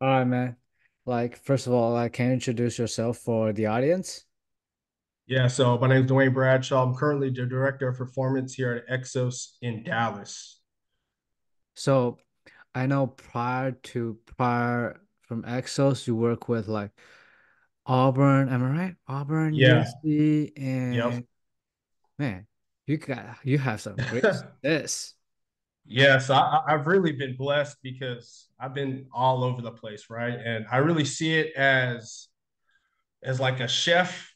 All right, man. First of all, can you introduce yourself for the audience? Yeah, so my name is Dwain Bradshaw. I'm currently the director of performance here at Exos in Dallas. So, I know prior from Exos, you work with like Auburn, am I right? Auburn, Yeah, USC, yep. and man, you have some great this. Yeah, so I've really been blessed because I've been all over the place, right? And I really see it as like a chef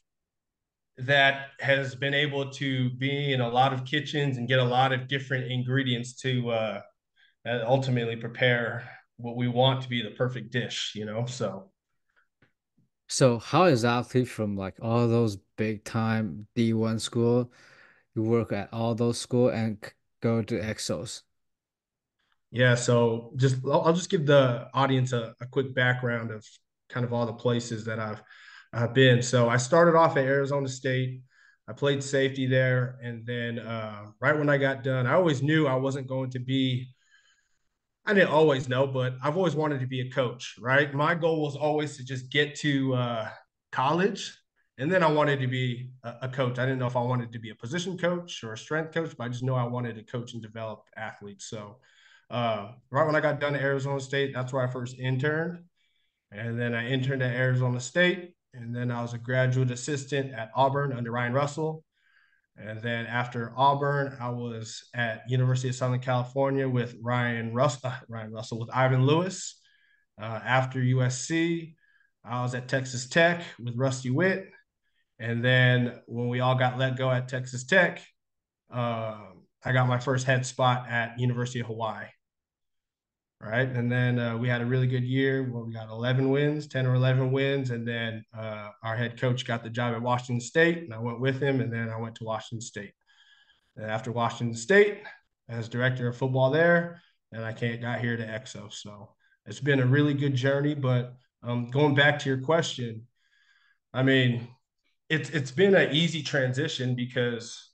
that has been able to be in a lot of kitchens and get a lot of different ingredients to ultimately prepare what we want to be the perfect dish. So So, how exactly from like all those big time D1 school, you work at all those school and go to Exos? yeah, so I'll just give the audience a quick background of kind of all the places that I've been. So I started off at Arizona State. I played safety there, and then right when I got done, I always knew I wasn't going to be. I didn't always know, but I've always wanted to be a coach. Right, my goal was always to just get to college, and then I wanted to be a coach. I didn't know if I wanted to be a position coach or a strength coach, but I just know I wanted to coach and develop athletes. So right when I got done at Arizona State, that's where I first interned. And then I interned at Arizona State. And then I was a graduate assistant at Auburn under Ryan Russell. And then after Auburn, I was at University of Southern California with Ryan Russell with Ivan Lewis. After USC, I was at Texas Tech with Rusty Witt. And then when we all got let go at Texas Tech, I got my first head spot at University of Hawaii. Right. And then we had a really good year where we got 11 wins, 10 or 11 wins. And then our head coach got the job at Washington State, and I went with him. And then I went to Washington State. And after Washington State, as director of football there, and got here to EXO. So it's been a really good journey. But going back to your question, I mean, it's been an easy transition because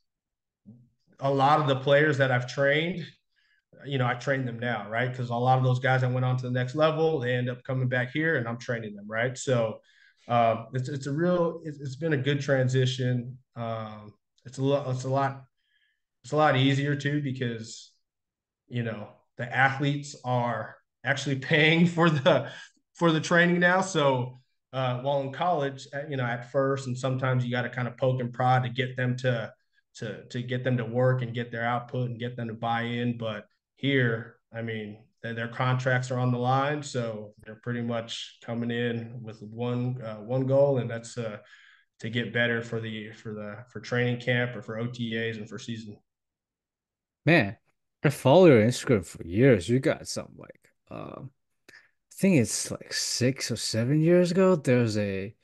a lot of the players that I've trained, I train them now, right? Because a lot of those guys that went on to the next level, they end up coming back here, and I'm training them, right? So it's been a good transition. It's a lot easier too because the athletes are actually paying for the training now. So while in college, at first, and sometimes you got to kind of poke and prod to get them to get them to work and get their output and get them to buy in. But here, I mean, their contracts are on the line, so they're pretty much coming in with one goal, and that's to get better for training camp or for OTAs and for season. Man, I follow your Instagram for years. You got some I think it's like 6 or 7 years ago. There's a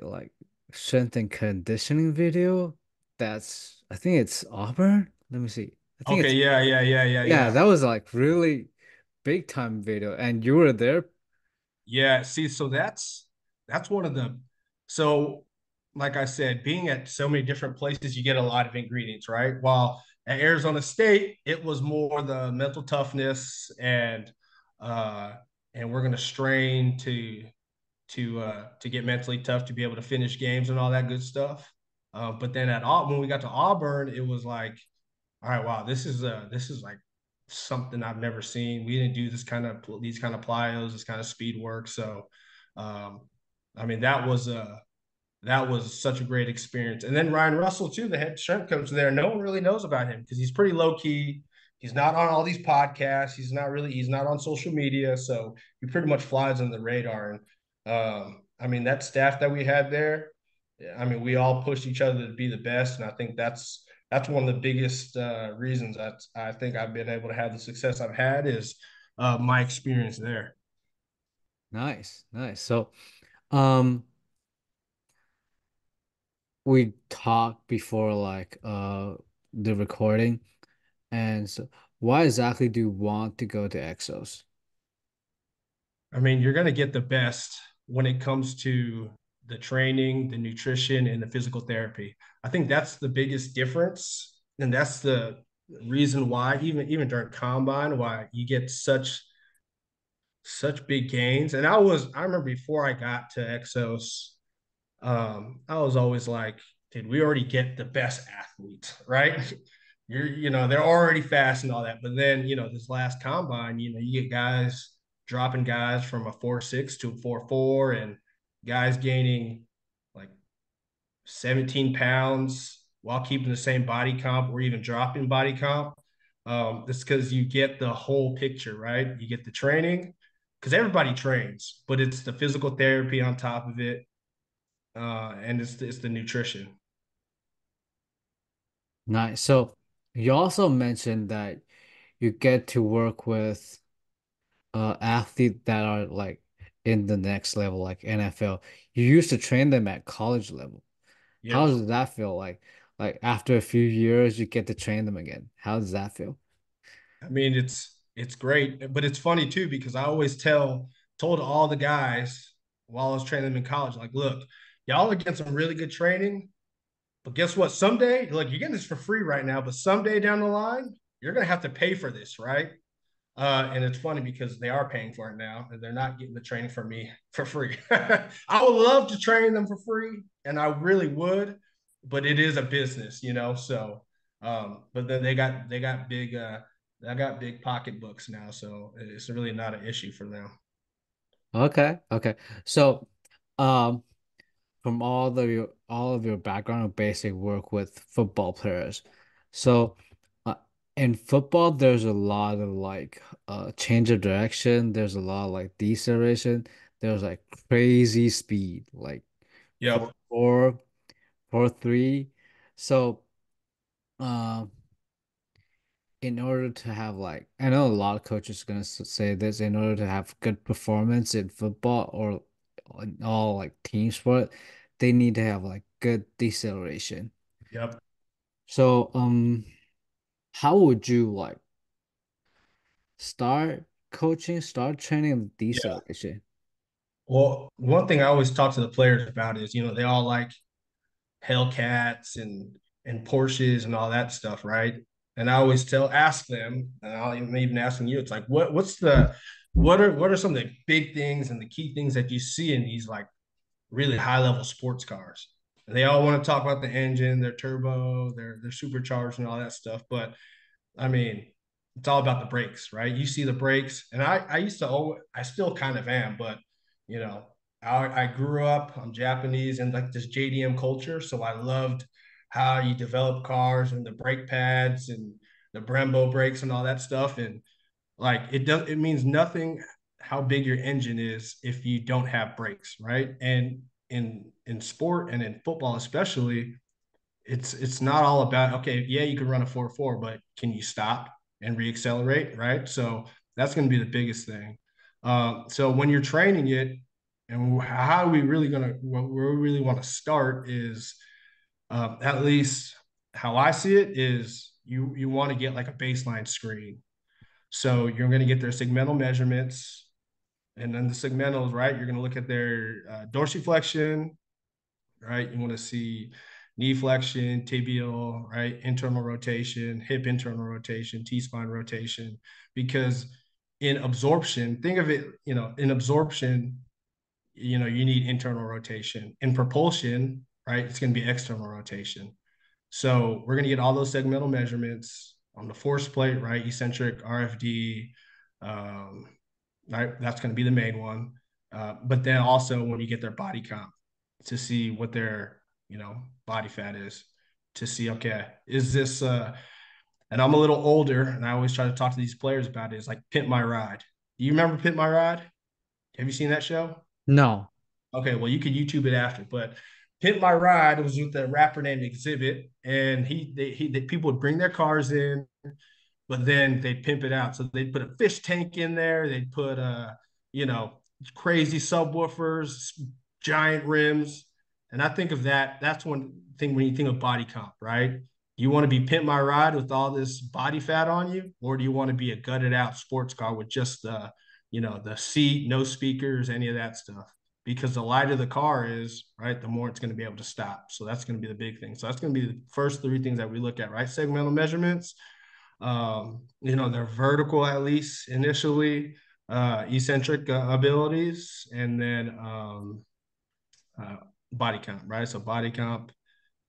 like strength and conditioning video. I think it's Auburn. Let me see. I think Okay, it's yeah, yeah, yeah, yeah, yeah, yeah. that was like really big time video, and you were there. Yeah, see, so that's one of the so like I said, being at so many different places, you get a lot of ingredients, right? While at Arizona State, it was more the mental toughness uh and we're gonna strain to get mentally tough to be able to finish games and all that good stuff. But then when we got to Auburn, it was like, all right, wow, this is like something I've never seen. We didn't do these kind of plyos, this kind of speed work. So, um, I mean, that was such a great experience. And then Ryan Russell too, the head strength coach there. No one really knows about him because he's pretty low key. He's not on all these podcasts. He's not on social media. So he pretty much flies on the radar. And I mean, that staff that we had there, I mean, we all pushed each other to be the best. And I think that's one of the biggest reasons that I think I've been able to have the success I've had is my experience there. Nice, nice. So, um, we talked before the recording, and so why exactly do you want to go to Exos? I mean, you're going to get the best when it comes to the training, the nutrition, and the physical therapy. I think that's the biggest difference. And that's the reason why, even during combine, why you get such such big gains. And I remember before I got to Exos, I was always like, did we already get the best athletes, right? They're already fast and all that. But then, this last combine, you get guys dropping guys from a 4.6 to a 4.4 and guys gaining like 17 pounds while keeping the same body comp or even dropping body comp. It's because you get the whole picture, right? You get the training because everybody trains, but it's the physical therapy on top of it, and it's the nutrition. Nice. So you also mentioned that you get to work with athletes that are like in the next level, like NFL. You used to train them at college level. How Yep. does that feel like? Like after a few years, you get to train them again. How does that feel? I mean, it's great, but it's funny too because I always told all the guys while I was training them in college, like, look, y'all are getting some really good training, but guess what? Someday, like you're getting this for free right now, but someday down the line, you're gonna have to pay for this, right? And it's funny because they are paying for it now, and they're not getting the training from me for free. I would love to train them for free, and I really would, but it is a business, So, but then they got big, I got big pocketbooks now, so it's really not an issue for them. Okay, okay. So, um, from all of your background and basic work with football players, so uh, in football, there's a lot of like change of direction. There's a lot of like deceleration. There's like crazy speed, like Yep. 4-4, 4-3. So, um. In order to have like I know a lot of coaches are gonna say this in order to have good performance in football or in all like team sport, they need to have like good deceleration. Yep. So how would you like start training Yeah. deceleration? Well, one thing I always talk to the players about is, they all like Hellcats and Porsches and all that stuff, right? And I always ask them, and I'll even asking you, it's like, what are some of the big things and the key things that you see in these like really high level sports cars? And they all want to talk about the engine, their turbo, their supercharged and all that stuff. But I mean, it's all about the brakes, right? You see the brakes, and I used to always, I still kind of am, but you know, I grew up, I'm Japanese and like this JDM culture, so I loved how you develop cars and the brake pads and the Brembo brakes and all that stuff. And like it means nothing how big your engine is if you don't have brakes, right? And in sport and in football especially, it's not all about, okay, yeah, you can run a 4.4, but can you stop and reaccelerate, right? So that's going to be the biggest thing. So when you're training it, and how are we really going to, what we really want to start is, at least how I see it is, you want to get like a baseline screen. So you're going to get their segmental measurements, and then the segmentals, right? You're going to look at their dorsiflexion, right? You want to see knee flexion, tibial, right? Internal rotation, hip internal rotation, T-spine rotation. Because in absorption, think of it, in absorption, you need internal rotation. In propulsion, right? It's going to be external rotation. So we're going to get all those segmental measurements on the force plate, right? Eccentric, RFD, um, right? That's going to be the main one. But then also when you get their body comp to see what their, body fat is, to see, okay, is this, and I'm a little older and I always try to talk to these players about it, is like Pimp My Ride. Do you remember Pimp My Ride? Have you seen that show? No. Okay, well, you could YouTube it after, but Pimp My Ride was with a rapper named Exhibit, and people would bring their cars in, but then they'd pimp it out. So they'd put a fish tank in there. They'd put you know, crazy subwoofers, giant rims. And I think of that. That's one thing when you think of body comp, right? You want to be Pimp My Ride with all this body fat on you, or do you want to be a gutted out sports car with just the seat, no speakers, any of that stuff? Because the lighter the car is, right, the more it's going to be able to stop. So that's going to be the big thing. So that's going to be the first three things that we look at, right? Segmental measurements, they're vertical at least initially. eccentric abilities, and then body comp, right? So body comp,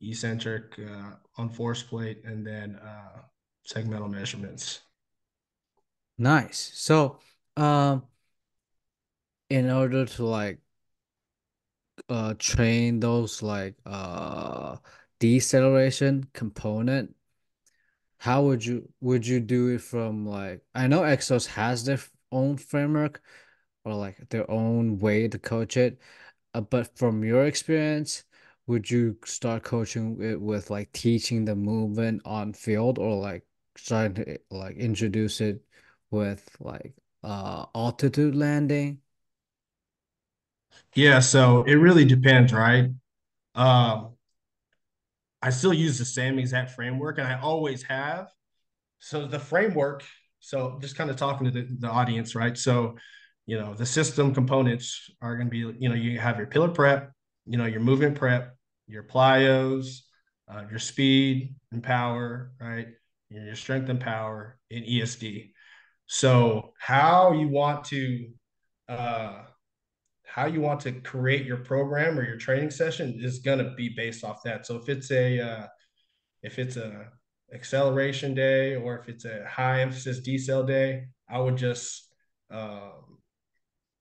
eccentric on force plate, and then segmental measurements. Nice. So, in order to like train those like deceleration component, how would you do it from like I know Exos has their own framework or like their own way to coach it, but from your experience, would you start coaching it with like teaching the movement on field or like starting to like introduce it with like altitude landing? Yeah, so it really depends, right? Um, I still use the same exact framework, and I always have. So the framework, so just kind of talking to the audience, right? So, the system components are going to be, you have your pillar prep, your movement prep, your plyos, your speed and power, right? Your strength and power in ESD. So uh, how you want to create your program or your training session is going to be based off that. So if it's a acceleration day or if it's a high emphasis decel day, I would just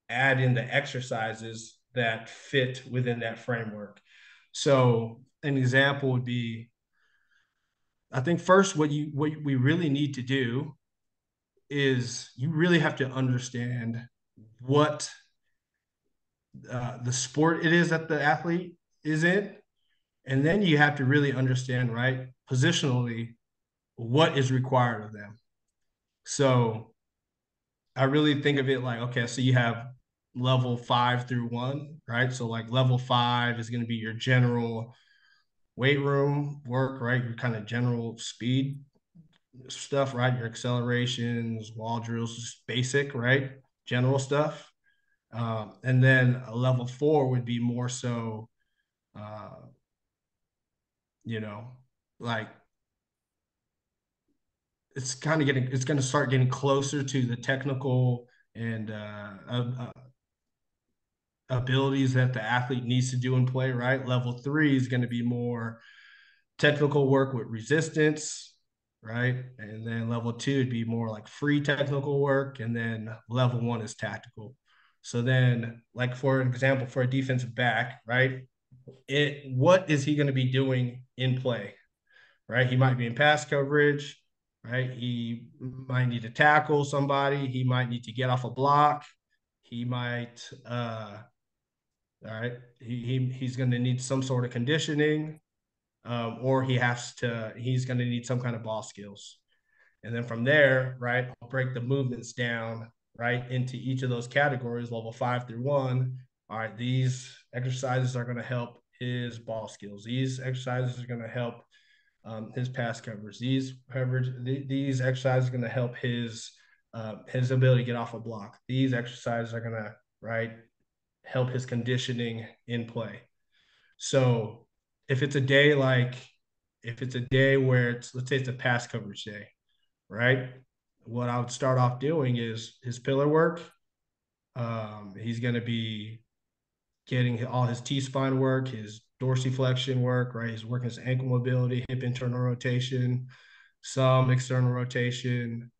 add in the exercises that fit within that framework. So an example would be, I think first what we really need to do is you really have to understand what the sport it is that the athlete is in, and then you have to really understand, right, positionally, what is required of them. So I really think of it like, okay, so you have level 5 through 1, right? So like level 5 is going to be your general weight room work, right? Your kind of general speed stuff, right? Your accelerations, wall drills, just basic, right? General stuff. And then a level 4 would be more so, uh, you know, like it's going to start getting closer to the technical and abilities that the athlete needs to do in play, right? Level 3 is going to be more technical work with resistance, right? And then level 2 would be more like free technical work. And then level 1 is tactical. So then, like for example, for a defensive back, right? What is he going to be doing in play, right? He might be in pass coverage, right? He might need to tackle somebody. He might need to get off a block. He might, all right, he's going to need some sort of conditioning, or he's going to need some kind of ball skills. And then from there, right, I'll break the movements down, right, into each of those categories, level 5 through 1. All right, these exercises are going to help his ball skills. These exercises are going to help his pass coverage. These exercises are going to help his ability to get off a block. These exercises are going to, right, help his conditioning in play. So if it's a day like if it's a day where let's say it's a pass coverage day, right? What I would start off doing is his pillar work. He's going to be getting all his T-spine work, his dorsiflexion work, right? He's working his ankle mobility, hip internal rotation, some external rotation.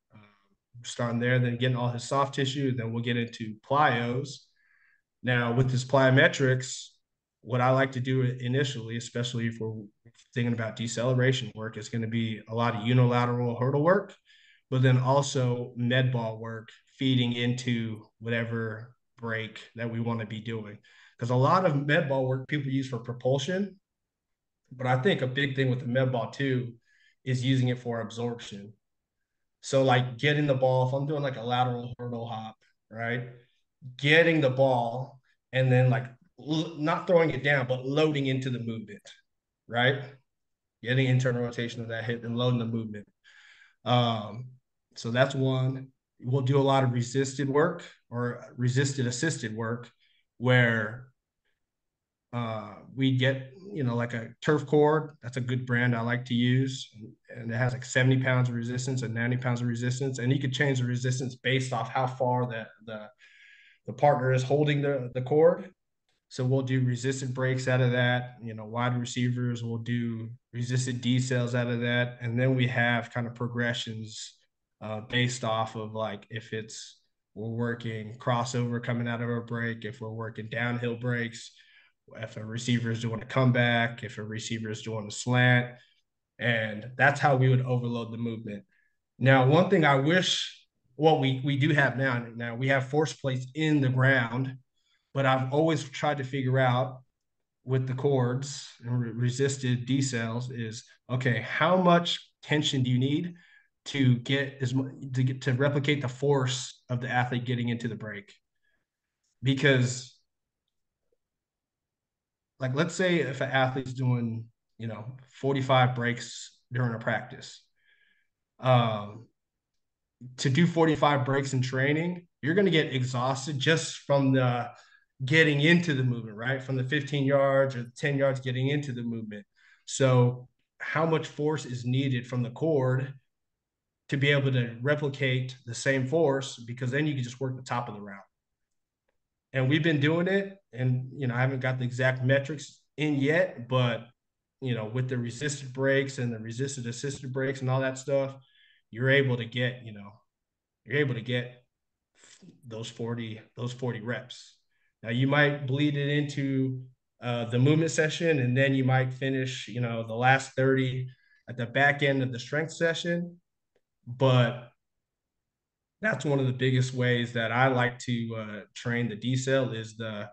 Starting there, then getting all his soft tissue. Then we'll get into plyos. Now, with his plyometrics, what I like to do initially, especially if we're thinking about deceleration work, is going to be a lot of unilateral hurdle work, but then also med ball work feeding into whatever break that we want to be doing. Because a lot of med ball work people use for propulsion, but I think a big thing with the med ball too is using it for absorption. So like getting the ball, if I'm doing like a lateral hurdle hop, right? Getting the ball and then like not throwing it down, but loading into the movement, right? Getting internal rotation of that hip and loading the movement. Um, so that's one. We'll do a lot of resisted work or resisted assisted work where We get, like a turf cord. That's a good brand I like to use. And it has like 70 pounds of resistance and 90 pounds of resistance. And you could change the resistance based off how far the partner is holding the cord. So we'll do resistant breaks out of that. Wide receivers, we'll do resistant decels out of that. And then we have kind of progressions based off of like if we're working crossover coming out of a break, if we're working downhill breaks, if a receiver is doing a comeback, if a receiver is doing a slant. And that's how we would overload the movement. Now, one thing I wish, well, we do have now we have force plates in the ground, but I've always tried to figure out with the cords and resisted decels is okay, how much tension do you need to to replicate the force of the athlete getting into the break? Because like let's say if an athlete's doing 45 breaks during a practice, um, to do 45 breaks in training, you're going to get exhausted just from the getting into the movement, right? From the 15 yards or 10 yards getting into the movement. So, how much force is needed from the cord to be able to replicate the same force? Because then you can just work the top of the route. And we've been doing it, and I haven't got the exact metrics in yet, but with the resisted breaks and the resisted assisted breaks and all that stuff, you're able to get, you're able to get those 40 reps. Now you might bleed it into the movement session, and then you might finish, the last 30 at the back end of the strength session. But that's one of the biggest ways that I like to train the decel is the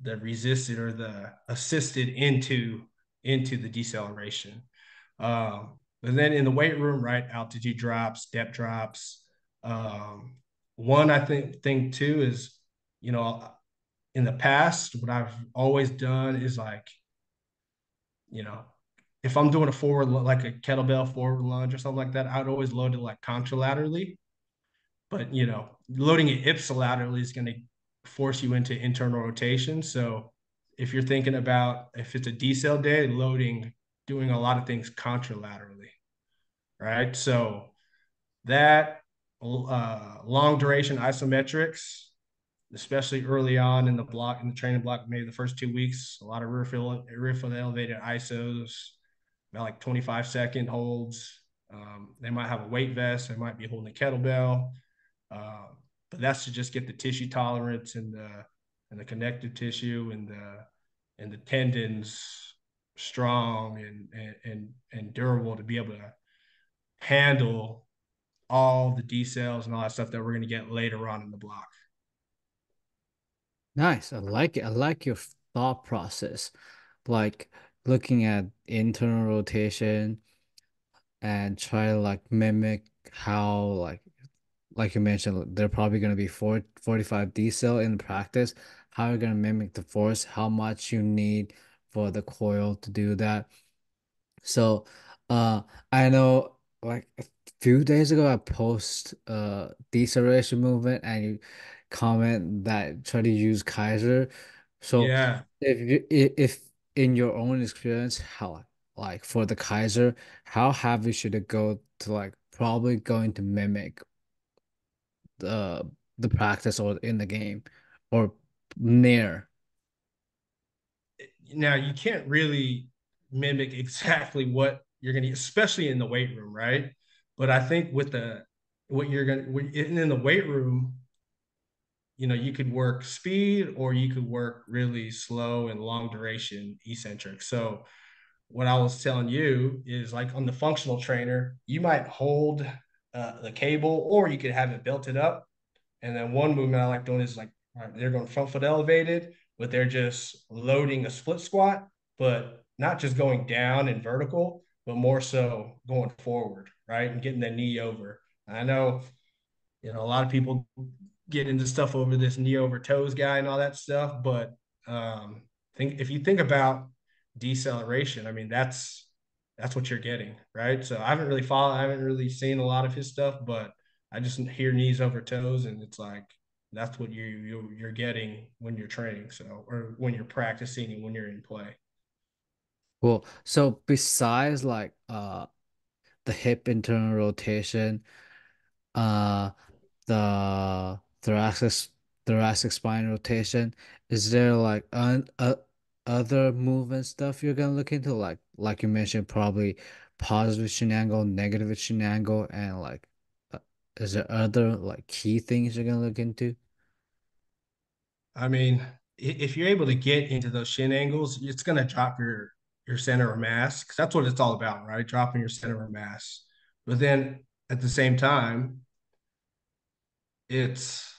the resisted or the assisted into the deceleration. But then in the weight room, right, altitude drops, depth drops. One I think too is, in the past, what I've always done is like, you know, if I'm doing a forward like a kettlebell forward lunge or something like that, I'd always load it like contralaterally. But loading it ipsilaterally is going to force you into internal rotation. So if you're thinking about if it's a decel day, doing a lot of things contralaterally, right? So that long duration isometrics, especially early on in the training block, maybe the first 2 weeks, a lot of rear field elevated isos, about like 25-second holds. They might have a weight vest, they might be holding a kettlebell. But that's to just get the tissue tolerance and the connective tissue and the tendons strong and durable to be able to handle all the decels and all that stuff that we're going to get later on in the block. Nice. I like it. I like your thought process. Like looking at internal rotation and try to like mimic how like you mentioned, they're probably going to be 45 decel in practice. How you're going to mimic the force, how much you need for the coil to do that. So, I know like a few days ago I post deceleration movement and you comment that try to use Kaiser. So, Yeah. if in your own experience, how like for the Kaiser, how heavy should it go to like probably going to mimic the practice or in the game or near? Now you can't really mimic exactly what you're going to, especially in the weight room, right? But I think with what you're going to, in the weight room, you could work speed or you could work really slow and long duration eccentric. So what I was telling you is like on the functional trainer, you might hold the cable or you could have it belted up. And then one movement I like doing is like they're going front foot elevated, but they're just loading a split squat, but not just going down and vertical, but more so going forward, right? And getting the knee over. I know, a lot of people get into stuff over this knee over toes guy and all that stuff, but if you think about deceleration, I mean that's what you're getting, right? So I haven't really seen a lot of his stuff, but I just hear knees over toes, and it's like That's what you're getting when you're training, so or when you're practicing and when you're in play. Cool. So besides like the hip internal rotation, uh the thoracic spine rotation, is there like other movement stuff you're gonna look into, like you mentioned, probably positive shin angle, negative shin angle, and like uh, is there other like key things you're gonna look into? I mean, if you're able to get into those shin angles, it's going to drop your center of mass because that's what it's all about, right? Dropping your center of mass. But then at the same time, it's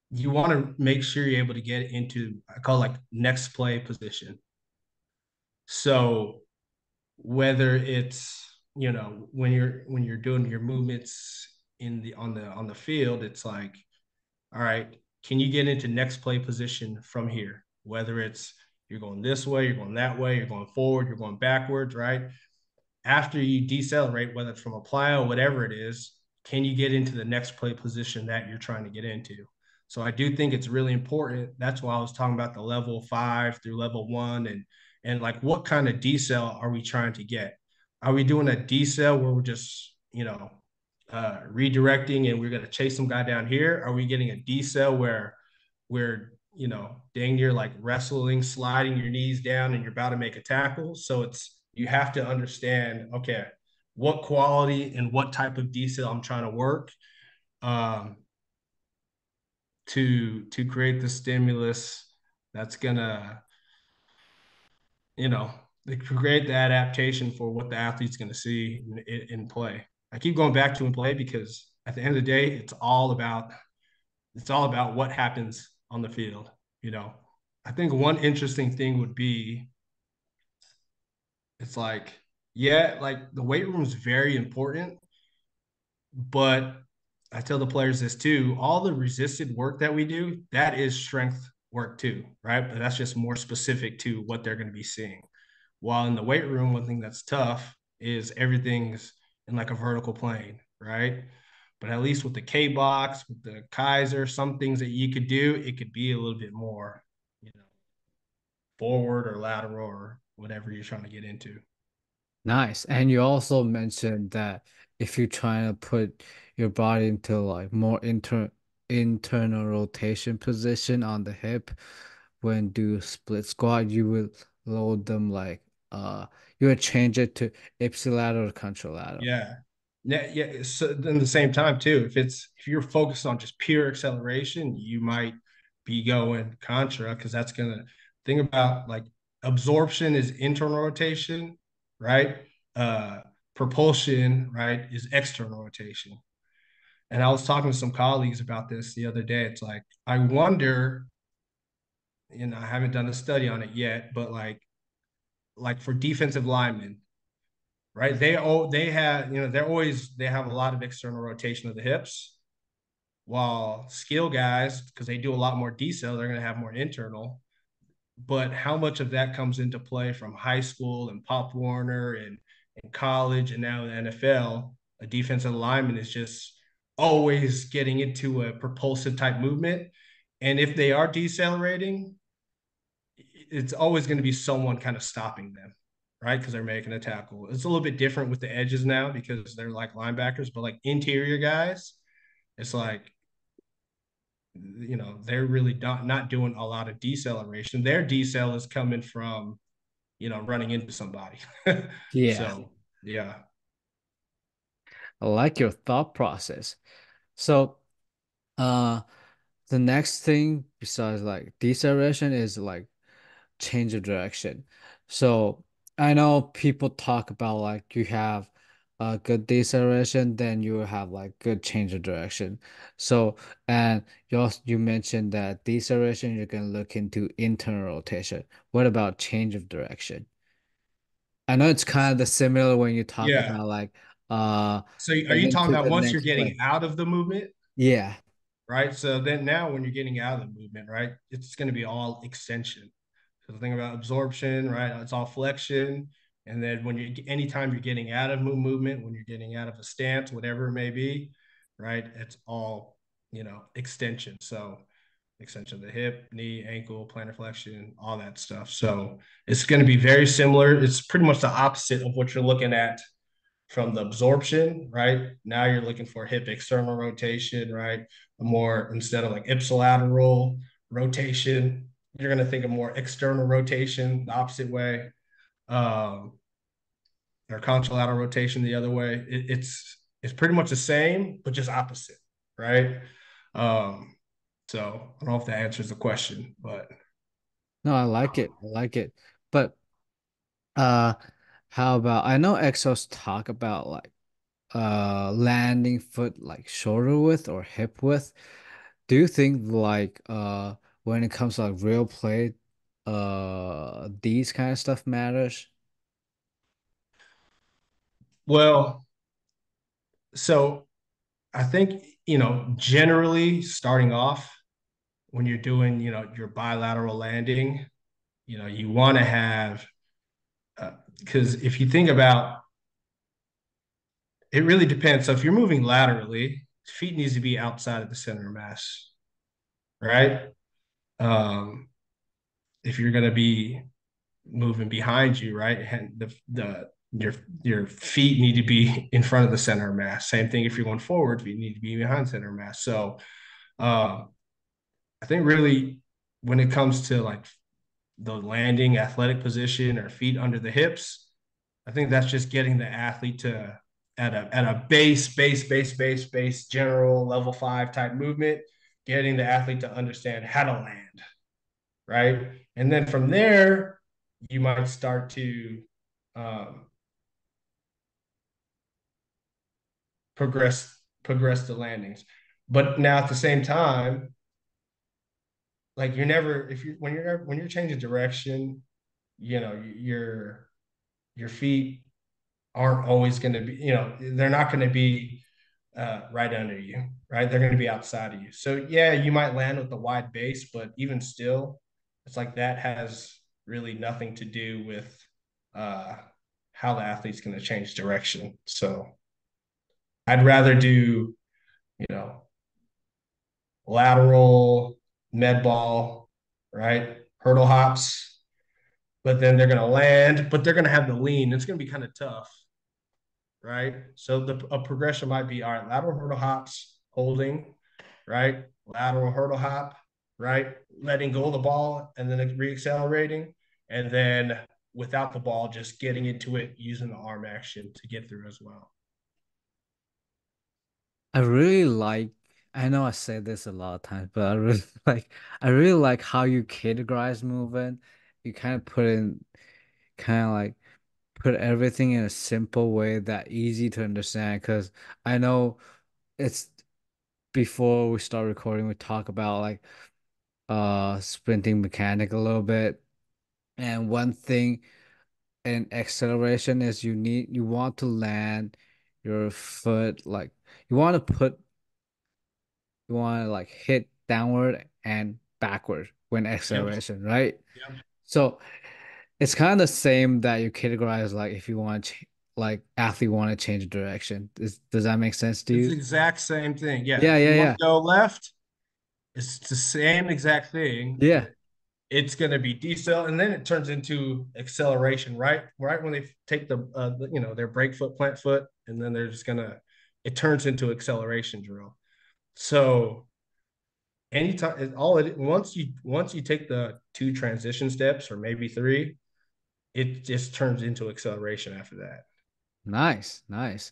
you want to make sure you're able to get into I call it like next play position. So whether it's when you're doing your movements in the on the field, it's like, all right, can you get into next play position from here? Whether it's you're going this way, you're going that way, you're going forward, you're going backwards, right? After you decelerate, whether it's from a plyo, whatever it is, can you get into the next play position that you're trying to get into? So I do think it's really important. That's why I was talking about the level 5 through level 1 and like what kind of decel are we trying to get? Are we doing a decel where we're just, redirecting and we're going to chase some guy down here? Are we getting a decel where we're, dang near like wrestling, sliding your knees down and you're about to make a tackle? So you have to understand, okay, what quality and what type of decel I'm trying to work um, to create the stimulus that's gonna, you know, create the adaptation for what the athlete's gonna see in play. I keep going back to in play because at the end of the day, it's all about what happens on the field. You know, I think one interesting thing would be it's like, yeah, like the weight room is very important, but I tell the players this too. All the resisted work that we do, that is strength work too, right? But that's just more specific to what they're going to be seeing. While in the weight room, one thing that's tough is everything's in like a vertical plane, right? But at least with the K box, with the Kaiser, some things that you could do, it could be a little bit more, you know, forward or lateral or whatever you're trying to get into. Nice. And you also mentioned that if you're trying to put your body into like more internal rotation position on the hip when do split squat, you will load them like you would change it to ipsilateral or contralateral. Yeah. Yeah, yeah. So in the same time too, if you're focused on just pure acceleration, you might be going contra because that's gonna think about like absorption is internal rotation, right? Uh Propulsion, right, is external rotation. And I was talking to some colleagues about this the other day. It's like I wonder, I haven't done a study on it yet, but like for defensive linemen, right? They have, they have a lot of external rotation of the hips, while skill guys, because they do a lot more decel, they're going to have more internal. But how much of that comes into play from high school and Pop Warner and college and now the NFL? A defensive lineman is just always getting into a propulsive type movement. And if they are decelerating, it's always going to be someone kind of stopping them, right? Because they're making a tackle. It's a little bit different with the edges now because they're like linebackers, but like interior guys, it's like, they're really not doing a lot of deceleration. Their decel is coming from, running into somebody. Yeah. So, yeah. I like your thought process. So, uh, the next thing besides like deceleration is like change of direction. So I know people talk about like you have a good deceleration, then you will have like good change of direction. So and you mentioned that deceleration you're gonna look into internal rotation. What about change of direction? I know it's kind of the similar when you talk Yeah. about like So are you getting talking to about the once you're next getting play. out of the movement, Yeah. right? So then now when you're getting out of the movement, right, it's going to be all extension. So the thing about absorption, right, it's all flexion. And then anytime you're getting out of movement, when you're getting out of a stance, whatever it may be, right? It's all, extension. So extension of the hip, knee, ankle, plantar flexion, all that stuff. So it's going to be very similar. It's pretty much the opposite of what you're looking at from the absorption, right? Now you're looking for hip external rotation, right? A more, instead of like ipsilateral rotation, you're going to think of more external rotation, the opposite way, um, or contralateral rotation the other way. It's pretty much the same, but just opposite, right? Um, so I don't know if that answers the question, but No, I like it. I like it. But uh how about I know exos talk about like landing foot like shoulder width or hip width. Do you think like when it comes to like real play these kind of stuff matters? well, so I think, generally starting off when you're doing, your bilateral landing, you want to have, because if you think about it, really depends. So if you're moving laterally, feet needs to be outside of the center of mass, right? Um, if you're going to be moving behind you, right, and your feet need to be in front of the center of mass. Same thing if you're going forward, feet need to be behind center of mass. So uh, I think really when it comes to like the landing athletic position or feet under the hips, I think that's just getting the athlete to at a base general level 5 type movement, getting the athlete to understand how to land, right? And then from there, you might start to um, progress the landings. But now at the same time, like you're never if you when you're changing direction, your feet aren't always going to be, they're not going to be right under you, right? They're going to be outside of you. So yeah, you might land with the wide base, but even still, it's like that has really nothing to do with uh, how the athlete's going to change direction. So I'd rather do, you know, lateral med ball, right? Hurdle hops, but then they're going to land, but they're going to have the lean. It's going to be kind of tough, right? So a progression might be all right, lateral hurdle hops, holding, right? Lateral hurdle hop, right? Letting go of the ball and then reaccelerating. And then without the ball, just getting into it using the arm action to get through as well. I really like, I know I say this a lot of times, but I really like how you categorize movement. You kind of put in, kind of like put everything in a simple way that easy to understand. Because I know it's before we start recording, we talk about like sprinting mechanic a little bit. And one thing in acceleration is you want to land your foot like you want to put you want to like hit downward and backward when Yep. acceleration, right? Yep. So it's kind of the same that you categorize like if you want to like athlete want to change direction. Does that make sense to It's the you? exact same thing. Yeah. Yeah, If yeah, you want yeah. to go left, it's the same exact thing, Yeah. but it's going to be decel, and then it turns into acceleration, right? Right when they take their break foot, plant foot, and then they're just gonna, it turns into acceleration drill. So anytime, once you take the two transition steps or maybe three, it just turns into acceleration after that. Nice, nice.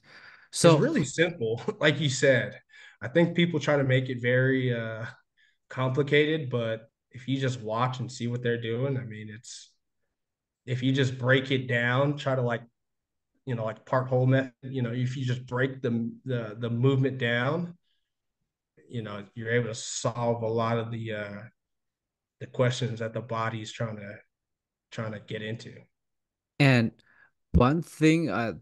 It's So really simple, like you said. I think people try to make it very complicated, but if you just watch and see what they're doing, I mean, it's if you just break it down, try to like, like part whole method, if you just break the movement down, you're able to solve a lot of the questions that the body's trying to get into. and one thing I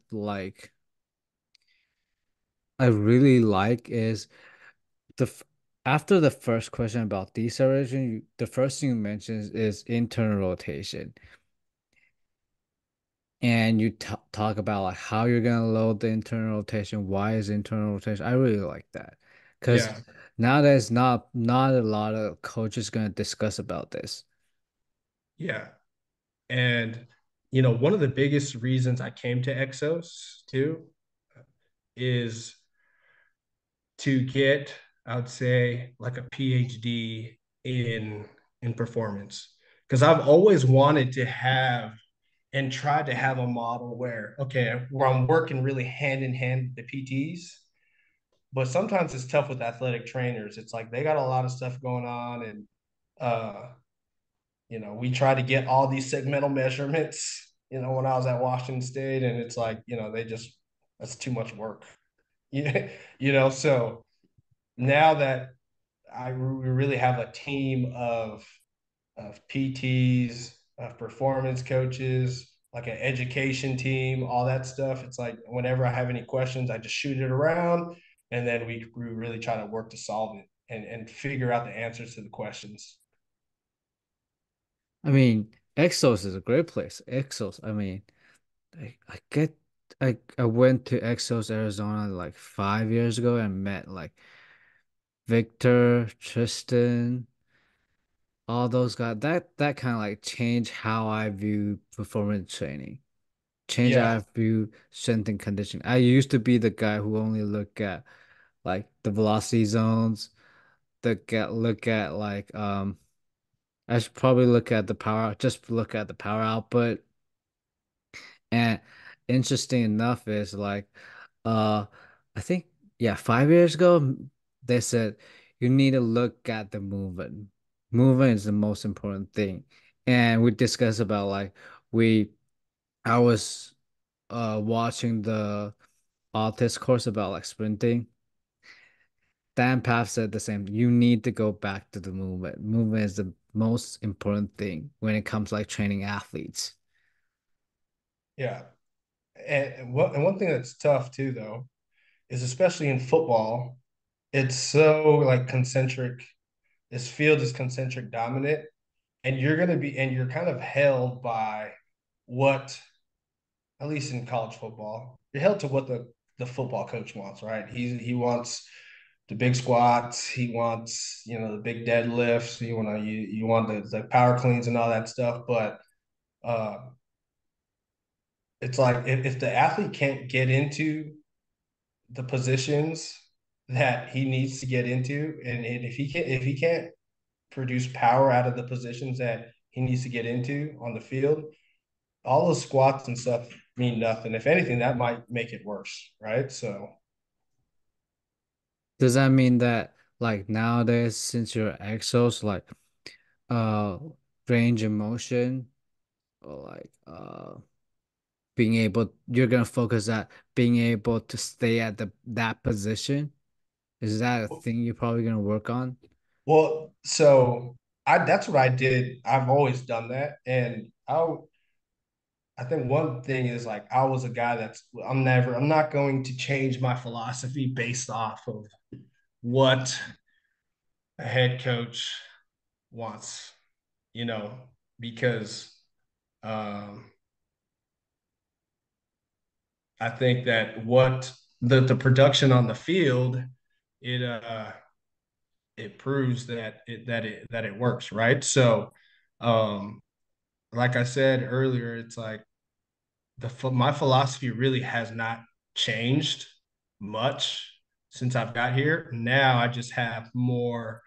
really like is the f- after the first question about deceleration, the first thing you mentioned is internal rotation. and you t talk about like how you're gonna load the internal rotation, why is internal rotation. I really like that because Yeah, now there's not a lot of coaches gonna discuss about this. yeah. And one of the biggest reasons I came to Exos too is to get, I would say, like a PhD in performance. Because I've always wanted to have and tried to have a model where I'm working really hand in hand with the PTs, but sometimes it's tough with athletic trainers. It's like they got a lot of stuff going on, and uh, we try to get all these segmental measurements. When I was at Washington State, and it's like they just that's too much work. Yeah, so now that we really have a team of PTs, of performance coaches, like an education team, all that stuff. It's like whenever I have any questions, I just shoot it around, and then we really try to work to solve it and figure out the answers to the questions. I mean, Exos is a great place. Exos, I mean, I get I went to Exos Arizona like 5 years ago and met like Victor, Tristan, all those guys. That kind of like changed how I view performance training. Change how Yeah, I view strength and conditioning. I used to be the guy who only look at like the velocity zones, look at like I should probably look at the power, just look at the power output. And interesting enough is like uh I think yeah, 5 years ago they said you need to look at the movement. Movement is the most important thing. And we discussed about like we I was watching the artist course about like sprinting. Dan Paff said the same. You need to go back to the movement. Movement is the most important thing when it comes like training athletes. yeah. And one thing that's tough too, though, is especially in football, it's so like concentric. This field is concentric dominant, and you're kind of held by what, at least in college football, you're held to what the football coach wants, right? He wants the big squats, he wants the big deadlifts, you want the power cleans and all that stuff, but uh, it's like if the athlete can't get into the positions that he needs to get into, and if he can't produce power out of the positions that he needs to get into on the field, all those squats and stuff mean nothing. If anything, that might make it worse, right? So, Does that mean that like nowadays, since you're exos, like uh range of motion or like being able you're gonna focus at being able to stay at that position? Is that a thing you're probably gonna work on? so I that's what I did. I've always done that, and I think one thing is like I was a guy I'm not going to change my philosophy based off of what a head coach wants, you know, because um, I think that what the production on the field, it it proves that it works, right? So, um, like I said earlier, it's like my philosophy really has not changed much since I've got here. Now I just have more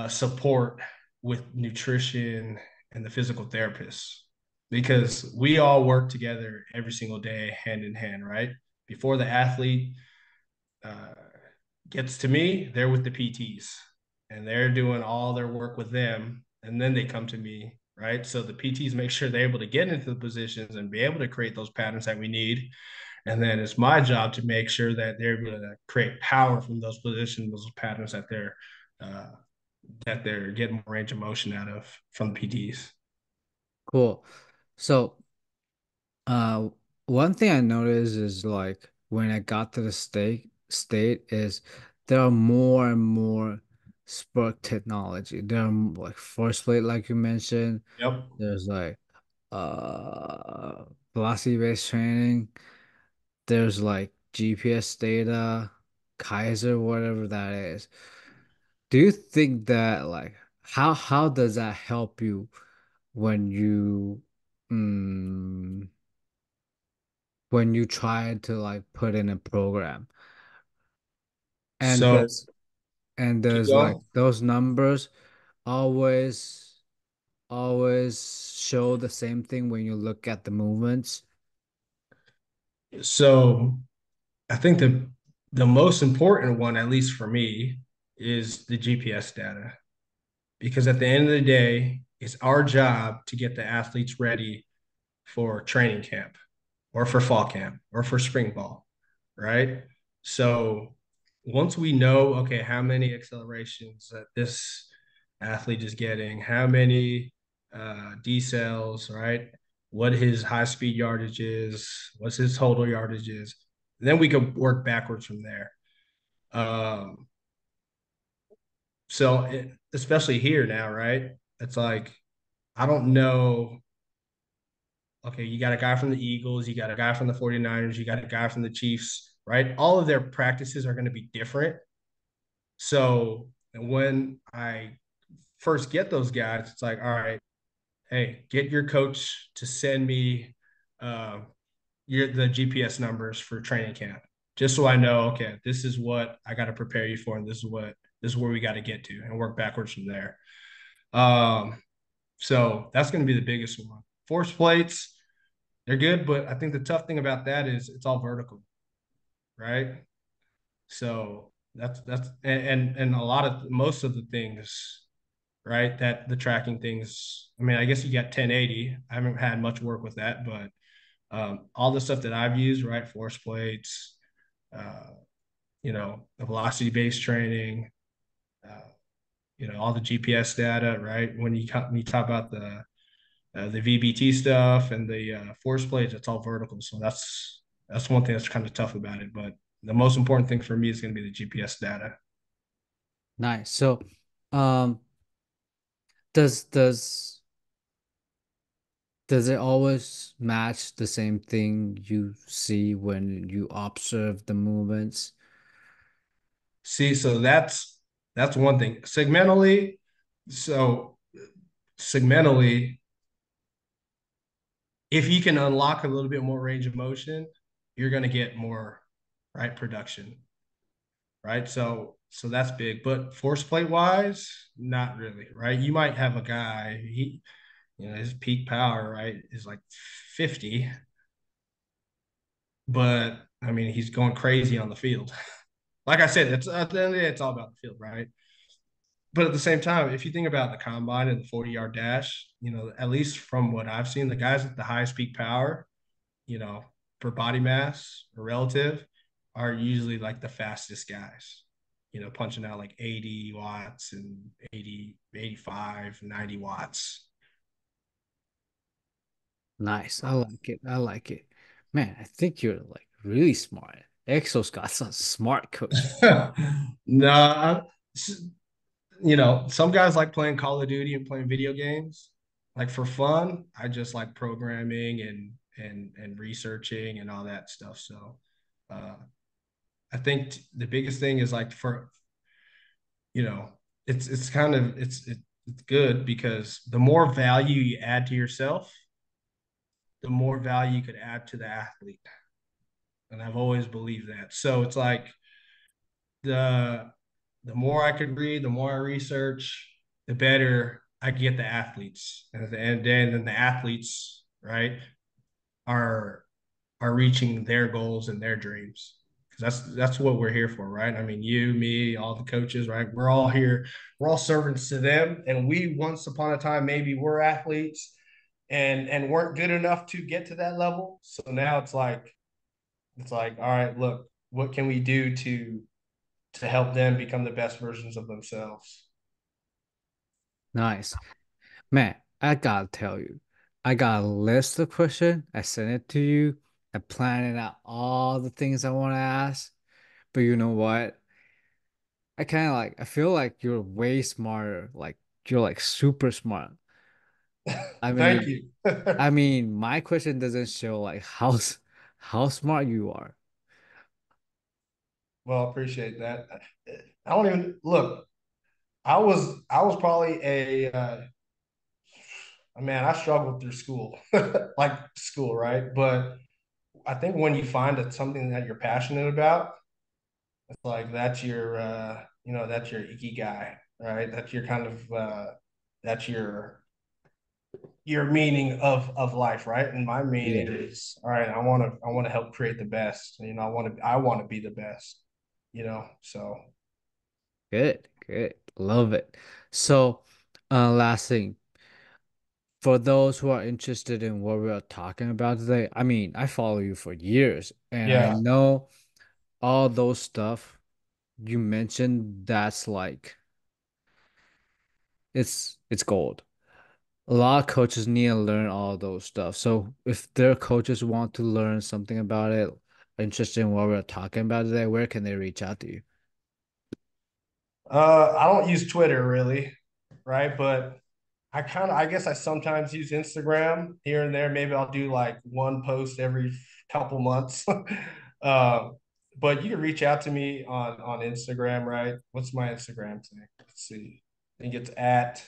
support with nutrition and the physical therapists because we all work together every single day, hand in hand, right? Before the athlete uh, gets to me, they're with the PTs and they're doing all their work with them. And then they come to me, right? So the PTs make sure they're able to get into the positions and be able to create those patterns that we need. And then it's my job to make sure that they're able to create power from those positions, those patterns uh, that they're getting more range of motion out of from the PTs. Cool. So Uh, one thing I noticed is like when I got to the state is there are more and more sport technology. There are like force plate, like you mentioned. Yep. There's like uh velocity-based training. There's like GPS data, Kaiser, whatever that is. Do you think that like how does that help you when mm, when you try to like put in a program? And So keep there's like going. those numbers always always show the same thing when you look at the movements. So I think the most important one, at least for me, is the GPS data. Because at the end of the day, it's our job to get the athletes ready for training camp or for fall camp or for spring ball, right? So once we know, okay, how many accelerations that this athlete is getting, how many decels, right? What his high speed yardage is, what's his total yardage is, then we can work backwards from there. Um, especially here now, right? It's like I don't know. Okay, you got a guy from the Eagles, you got a guy from the 49ers, you got a guy from the Chiefs, right? All of their practices are going to be different. So when I first get those guys, it's like, all right, hey, get your coach to send me uh, the GPS numbers for training camp, just so I know, okay, this is what I got to prepare you for, and this is where we got to get to, and work backwards from there. Um, so that's going to be the biggest one. Force plates, they're good, but I think the tough thing about that is it's all vertical, right? So that's and a lot of most of the things, right? That the tracking things. I mean, I guess you got 1080. I haven't had much work with that, but all the stuff that I've used, right? Force plates, uh, the velocity based training, uh, all the GPS data, right? When you talk about the VBT stuff and the force plates, it's all vertical. So that's one thing that's kind of tough about it. But the most important thing for me is going to be the GPS data. Nice. So, um, does does does it always match the same thing you see when you observe the movements? See, so that's one thing. So segmentally, if you can unlock a little bit more range of motion, you're going to get more right production, right? So that's big. But force plate wise, not really, right? You might have a guy his peak power, right, is like 50, but I mean he's going crazy on the field. Like I said, it's at the end of the day, it's all about the field, right? But at the same time, if you think about the combine and the 40-yard dash, at least from what I've seen, the guys with the highest peak power, you know, for body mass or relative, are usually like the fastest guys, punching out like 80 watts and 80, 85, 90 watts. Nice. I like it. I like it. Man, I think you're like really smart. Exo's got some smart coach. No, some guys like playing Call of Duty and playing video games. Like for fun, I just like programming and researching and all that stuff. So uh, I think the biggest thing is like you know, it's kind of it's good because the more value you add to yourself, the more value you could add to the athlete. And I've always believed that. So it's like the the more I could read, the more I research, the better I get the athletes. And at the end of the day, then the athletes, right, are are reaching their goals and their dreams. Because that's what we're here for, right? I mean, you, me, all the coaches, right? We're all here, we're all servants to them. And we once upon a time maybe were athletes and weren't good enough to get to that level. So now it's like, all right, look, what can we do to help them become the best versions of themselves? Nice. Man, I gotta tell you, I got a list of questions. I sent it to you. I planned out all the things I want to ask. But you know what? I feel like you're way smarter. Like you're like super smart. I Thank mean, you. my question doesn't show like how smart you are. Well, appreciate that. I don't even look. I was probably a man. I struggled through school, like school, right? But I think when you find that something that you're passionate about, it's like that's your that's your ikigai, right? That's your kind of that's your meaning of life, right? And my meaning Yeah. is all right. I want to help create the best. I want to be the best. So Good, good. Love it. So, last thing, for those who are interested in what we're talking about today, I follow you for years and I yeah. know all those stuff you mentioned, that's like it's gold. A lot of coaches need to learn all those stuff. So if their coaches want to learn something about it, interested in what we're talking about today, where can they reach out to you? I don't use Twitter really, right? But I guess I sometimes use Instagram here and there. Maybe I'll do like one post every couple months. uh, but you can reach out to me on Instagram, right? What's my Instagram thing? Let's see. I think it's at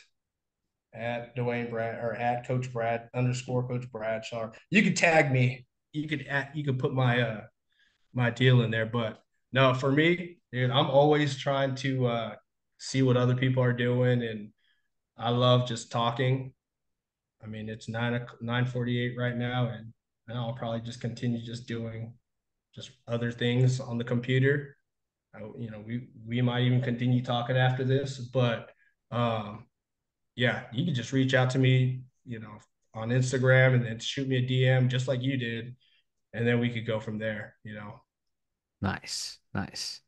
Dwayne Brad or at Coach Brad underscore Coach Bradshaw. You could tag me. You could put my deal in there. But no, for me, dude, I'm always trying to see what other people are doing, and I love just talking. I mean, it's 9:48 right now, and I'll probably just continue just doing just other things on the computer. We might even continue talking after this, but um, yeah, you can just reach out to me, on Instagram, and then shoot me a DM just like you did, and then we could go from there. Nice, nice.